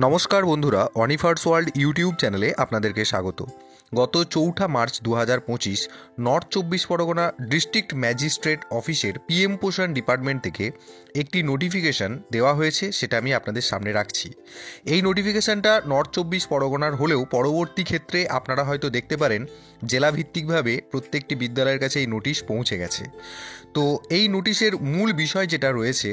নমস্কার বন্ধুরা, অনিফার্স world YouTube চ্যানেলে আপনাদেরকে স্বাগত। গত 4 March 2025 north 24 Pargana district magistrate অফিসের পিএম পোষণ ডিপার্টমেন্ট থেকে একটি নোটিফিকেশান দেওয়া হয়েছে, সেটা আমি আপনাদের সামনে রাখছি। এই নোটিফিকেশানটা নর্থ 24 পরগনার হলেও পরবর্তী ক্ষেত্রে আপনারা হয়তো দেখতে পারেন জেলাভিত্তিকভাবে প্রত্যেকটি বিদ্যালয়ের কাছে এই নোটিশ পৌঁছে গেছে। তো এই নোটিশের মূল বিষয় যেটা রয়েছে,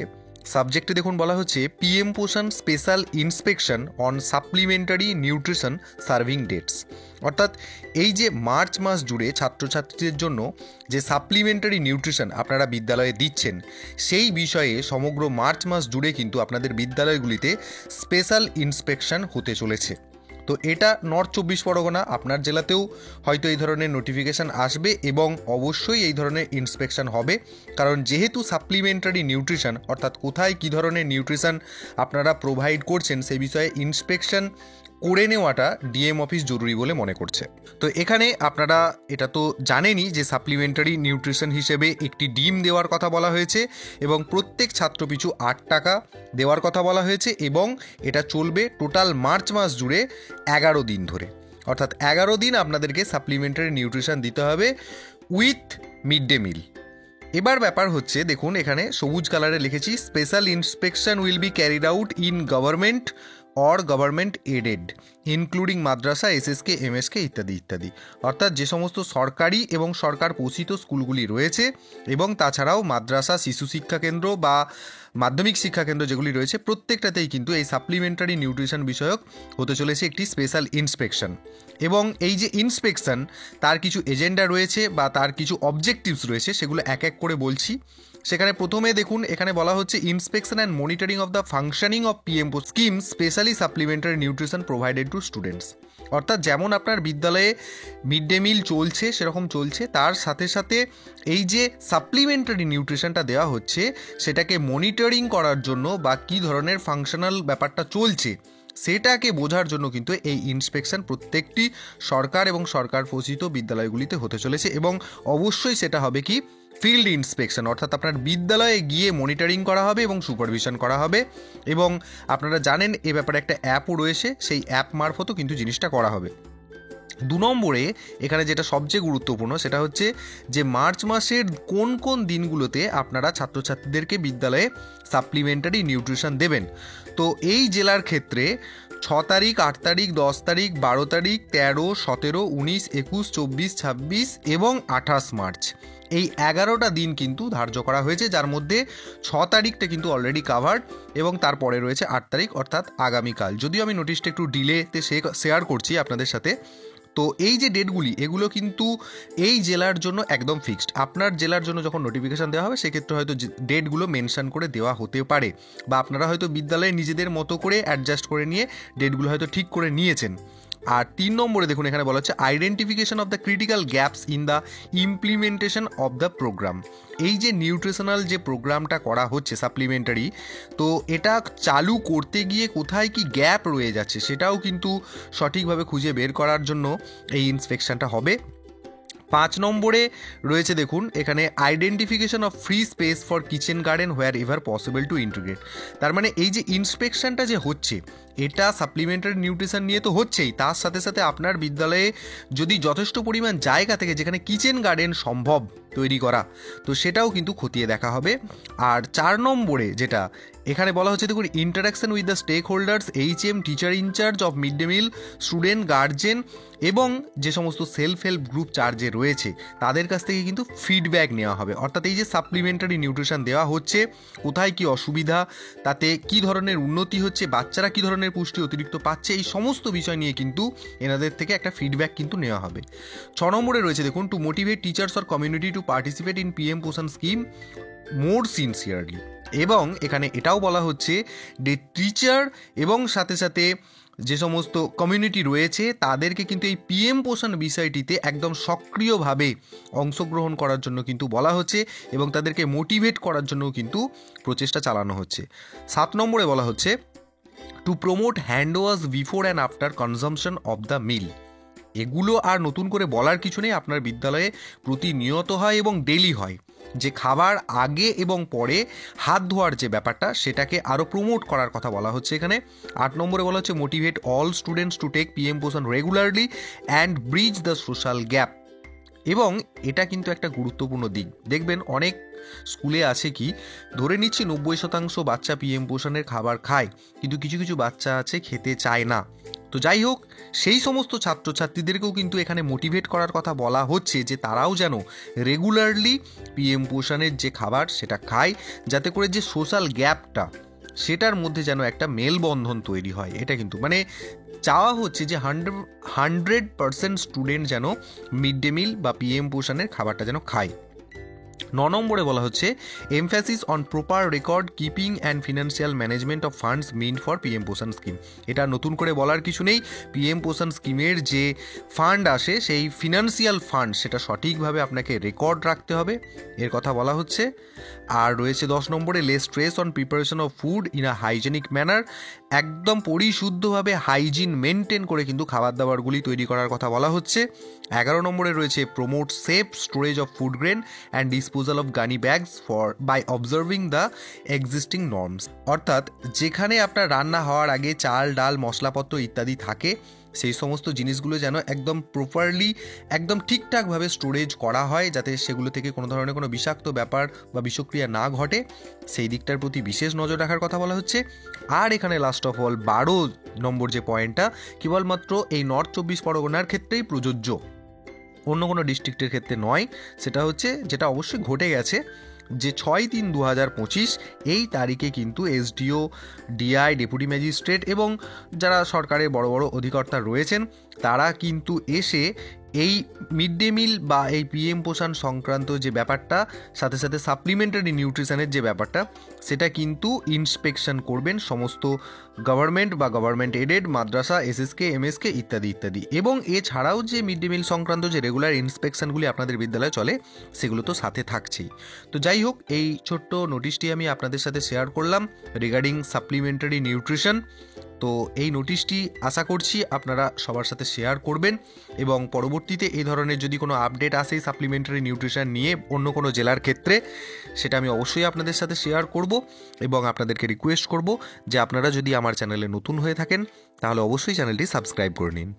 সাবজেক্টে দেখুন বলা হচ্ছে পিএম পোষণ special inspection on supplementary nutrition serving dates. অর্থাৎ এই যে মার্চ মাস জুড়ে ছাত্রছাত্রীদের জন্য যে সাপ্লিমেন্টারি নিউট্রিশন আপনারা বিদ্যালয়ে দিচ্ছেন, সেই বিষয়ে সমগ্র মার্চ মাস জুড়ে কিন্তু আপনাদের বিদ্যালয়গুলিতে স্পেশাল ইন্সপেকশন হতে চলেছে। তো এটা নর্থ 24 পরগনা, আপনার জেলাতেও হয়তো এই ধরনের নোটিফিকেশান আসবে এবং অবশ্যই এই ধরনের ইন্সপেকশন হবে, কারণ যেহেতু সাপ্লিমেন্টারি নিউট্রিশন অর্থাৎ কোথায় কী ধরনের নিউট্রিশন আপনারা প্রোভাইড করছেন সেই বিষয়ে ইন্সপেকশন করে নেওয়াটা ডিএম অফিস জরুরি বলে মনে করছে। তো এখানে আপনারা এটা তো জানেনই যে সাপ্লিমেন্টারি নিউট্রিশন হিসেবে একটি ডিম দেওয়ার কথা বলা হয়েছে এবং প্রত্যেক ছাত্র পিছু 8 টাকা দেওয়ার কথা বলা হয়েছে এবং এটা চলবে টোটাল মার্চ মাস জুড়ে 11 দিন ধরে। অর্থাৎ 11 দিন আপনাদেরকে সাপ্লিমেন্টারি নিউট্রিশন দিতে হবে উইথ মিড ডে মিল। এবার ব্যাপার হচ্ছে, দেখুন এখানে সবুজ কালারে লিখেছি special inspection will be carried out in government or government aided including মাদ্রাসা, এসএসকে, এমএসকে ইত্যাদি ইত্যাদি। অর্থাৎ যে সমস্ত সরকারি এবং সরকার পোষিত স্কুলগুলি রয়েছে এবং তাছাড়াও মাদ্রাসা, শিশু শিক্ষা কেন্দ্র বা মাধ্যমিক শিক্ষা কেন্দ্র যেগুলি রয়েছে, প্রত্যেকটাতেই কিন্তু এই সাপ্লিমেন্টারি নিউট্রিশন বিষয়ক হতে চলেছে একটি স্পেশাল ইন্সপেকশন। এবং এই যে ইন্সপেকশন, তার কিছু এজেন্ডা রয়েছে বা তার কিছু অবজেক্টিভস রয়েছে, সেগুলো এক এক করে বলছি। সেখানে প্রথমে দেখুন এখানে বলা হচ্ছে inspection and monitoring of the functioning of PM scheme specially supplementary nutrition provided to students. অর্থাৎ যেমন আপনার বিদ্যালয়ে মিড ডে মিল চলছে সেরকম চলছে, তার সাথে সাথে এই যে সাপ্লিমেন্টারি নিউট্রিশনটা দেওয়া হচ্ছে সেটাকে মনিটরিং করার জন্য বা কী ধরনের ফাংশনাল ব্যাপারটা চলছে সেটাকে বোঝার জন্য কিন্তু এই ইন্সপেকশন প্রত্যেকটি সরকার এবং সরকার পোষিত বিদ্যালয়গুলিতে হতে চলেছে। এবং অবশ্যই সেটা হবে কি ফিল্ড ইন্সপেকশন, অর্থাৎ আপনার বিদ্যালয়ে গিয়ে মনিটরিং করা হবে এবং সুপারভিশন করা হবে। এবং আপনারা জানেন এ ব্যাপারে একটা অ্যাপও রয়েছে, সেই অ্যাপ মারফতও কিন্তু জিনিসটা করা হবে। 2 নম্বরে এখানে যেটা সবচেয়ে গুরুত্বপূর্ণ সেটা হচ্ছে যে মার্চ মাসের কোন কোন দিনগুলোতে আপনারা ছাত্রছাত্রীদেরকে বিদ্যালয়ে সাপ্লিমেন্টারি নিউট্রিশন দেবেন। তো এই জেলার ক্ষেত্রে 6 তারিখ, 8 তারিখ, 10 তারিখ, 12 তারিখ, 13, 17, 19, 21, 24, 26 এবং 28 মার্চ, এই 11টা দিন কিন্তু ধার্য করা হয়েছে, যার মধ্যে 6 তারিখটা কিন্তু অলরেডি কাভার্ড এবং তারপরে রয়েছে 8 তারিখ অর্থাৎ আগামীকাল। যদিও আমি নোটিশটা একটু ডিলেতে শেয়ার করছি আপনাদের সাথে। তো এই যে ডেটগুলি, এগুলো কিন্তু এই জেলার জন্য একদম ফিক্সড। আপনার জেলার জন্য যখন নোটিফিকেশান দেওয়া হবে সেক্ষেত্রে হয়তো ডেটগুলো মেনশন করে দেওয়া হতে পারে, বা আপনারা হয়তো বিদ্যালয়ে নিজেদের মতো করে অ্যাডজাস্ট করে নিয়ে ডেটগুলো হয়তো ঠিক করে নিয়েছেন। আর 3 নম্বরে দেখুন এখানে বলা হচ্ছে identification of the critical gaps in the implementation of the programme. এই যে নিউট্রিশনাল যে প্রোগ্রামটা করা হচ্ছে সাপ্লিমেন্টারি, তো এটা চালু করতে গিয়ে কোথায় কি গ্যাপ রয়ে যাচ্ছে সেটাও কিন্তু সঠিকভাবে খুঁজে বের করার জন্য এই ইন্সপেকশনটা হবে। 5 নম্বরে রয়েছে দেখুন এখানে identification of free space for kitchen garden where ever possible to integrate. তার মানে এই যে ইন্সপেকশনটা যে হচ্ছে এটা সাপ্লিমেন্টারি নিউট্রিশন নিয়ে তো হচ্ছেই, তার সাথে সাথে আপনার বিদ্যালয়ে যদি যথেষ্ট পরিমাণ জায়গা থেকে যেখানে কিচেন গার্ডেন সম্ভব তৈরি করা, তো সেটাও কিন্তু খতিয়ে দেখা হবে। আর 4 নম্বরে যেটা এখানে বলা হচ্ছে দেখুন interaction with the stakeholders, HM, teacher in charge of mid day meal, student, guardian এবং যে সমস্ত সেলফ হেল্প গ্রুপ চার্জে রয়েছে তাদের কাছ থেকে কিন্তু ফিডব্যাক নেওয়া হবে। অর্থাৎ এই যে সাপ্লিমেন্টারি নিউট্রিশন দেওয়া হচ্ছে, কোথায় কি অসুবিধা, তাতে কি ধরনের উন্নতি হচ্ছে, বাচ্চারা কি ধরনের পুষ্টি অতিরিক্ত পাচ্ছে, এই সমস্ত বিষয় নিয়ে কিন্তু এনাদের থেকে একটা ফিডব্যাক কিন্তু নেওয়া হবে। 6 নম্বরে রয়েছে দেখুন two motivate teachers or community to participate in PM পোষণ স্কিম মোর সিনসিয়ারলি। এবং এখানে এটাও বলা হচ্ছে যে টিচার এবং সাথে সাথে যে সমস্ত কমিউনিটি রয়েছে তাদেরকে কিন্তু এই পিএম পোষণ বিষয়টিতে একদম সক্রিয়ভাবে অংশগ্রহণ করার জন্য কিন্তু বলা হচ্ছে এবং তাদেরকে মোটিভেট করার জন্যও কিন্তু প্রচেষ্টা চালানো হচ্ছে। 7 নম্বরে বলা হচ্ছে to promote hand wash before and after consumption of the meal. এগুলো আর নতুন করে বলার কিছু নেই, আপনার বিদ্যালয়ে প্রতিনিয়ত হয় এবং ডেলি হয়। যে খাবার আগে এবং পরে হাত ধোয়ার যে ব্যাপারটা সেটাকে আরও প্রমোট করার কথা বলা হচ্ছে এখানে। 8 নম্বরে বলা হচ্ছে motivate all students to take PM Poshan regularly and bridge the social gap. এবং এটা কিন্তু একটা গুরুত্বপূর্ণ দিক। দেখবেন অনেক স্কুলে আছে কি, ধরে নিচ্ছি 90% বাচ্চা পিএম পোষণের খাবার খায়, কিন্তু কিছু কিছু বাচ্চা আছে খেতে চায় না। তো যাই হোক, সেই সমস্ত ছাত্রছাত্রীদেরকেও কিন্তু এখানে মোটিভেট করার কথা বলা হচ্ছে যে তারাও যেন রেগুলারলি পিএম পোষণের যে খাবার সেটা খায়, যাতে করে যে সোশ্যাল গ্যাপটা সেটার মধ্যে যেন একটা মেলবন্ধন তৈরি হয়। এটা কিন্তু মানে চাওয়া হচ্ছে যে 100% স্টুডেন্ট যেন মিড ডে মিল বা পিএম পোষণের খাবারটা যেন খায়। 9 নম্বরে বলা হচ্ছে emphasis on proper record keeping and financial management of funds meant for PM পোষণ স্কিম। এটা নতুন করে বলার কিছু নেই, পিএম পোষণ স্কিমের যে ফান্ড আসে সেই ফিনান্সিয়াল ফান্ড সেটা সঠিকভাবে আপনাকে রেকর্ড রাখতে হবে, এর কথা বলা হচ্ছে। আর রয়েছে 10 নম্বরে লে stress on preparation of food in a hygienic manner. একদম পরিশুদ্ধভাবে হাইজিন মেনটেন করে কিন্তু খাবার দাবারগুলি তৈরি করার কথা বলা হচ্ছে। 11 নম্বরে রয়েছে promote safe storage of food grain and disposal of gunny bags for by observing the existing norms. অর্থাৎ যেখানে আপনার রান্না হওয়ার আগে চাল ডাল মশলাপত্র ইত্যাদি থাকে, সেই সমস্ত জিনিসগুলো যেন একদম প্রপারলি একদম ঠিকঠাকভাবে স্টোরেজ করা হয়, যাতে সেগুলো থেকে কোনো ধরনের কোনো বিষাক্ত ব্যাপার বা বিষক্রিয়া না ঘটে, সেই দিকটার প্রতি বিশেষ নজর রাখার কথা বলা হচ্ছে। আর এখানে লাস্ট অফ অল 12 নম্বর যে পয়েন্টটা কেবলমাত্র এই নর্থ 24 পরগনার ক্ষেত্রেই প্রযোজ্য, অন্য কোনো ডিস্ট্রিক্টের ক্ষেত্রে নয়। সেটা হচ্ছে যেটা অবশ্যই ঘটে গেছে যে 6/3/2025 এই তারিখে কিন্তু এসডিও, ডিআই, ডেপুটি ম্যাজিস্ট্রেট এবং যারা সরকারের বড় বড় অধিকর্তা রয়েছেন তারা কিন্তু এসে এই মিড ডে মিল বা এই পিএম পোষণ সংক্রান্ত যে ব্যাপারটা, সাথে সাথে সাপ্লিমেন্টারি নিউট্রিশনের যে ব্যাপারটা, সেটা কিন্তু ইন্সপেকশন করবেন সমস্ত গভর্নমেন্ট বা গভর্নমেন্ট এডেড মাদ্রাসা, এসএসকে, এমএসকে ইত্যাদি ইত্যাদি। এবং এছাড়াও যে মিড ডে মিল সংক্রান্ত যে রেগুলার ইন্সপেকশনগুলি আপনাদের বিদ্যালয়ে চলে সেগুলো তো সাথে থাকছেই। তো যাই হোক, এই ছোট্ট নোটিশটি আমি আপনাদের সাথে শেয়ার করলাম রিগার্ডিং সাপ্লিমেন্টারি নিউট্রিশন। তো এই নোটিশটি আশা করছি আপনারা সবার সাথে শেয়ার করবেন, এবং পরবর্তীতে এই ধরনের যদি কোনো আপডেট আসে সাপ্লিমেন্টারি নিউট্রিশন নিয়ে অন্য কোনো জেলার ক্ষেত্রে, সেটা আমি অবশ্যই আপনাদের সাথে শেয়ার করব। এবং আপনাদেরকে রিকোয়েস্ট করব যে আপনারা যদি আমার চ্যানেলে নতুন হয়ে থাকেন তাহলে অবশ্যই চ্যানেলটি সাবস্ক্রাইব করে নিন।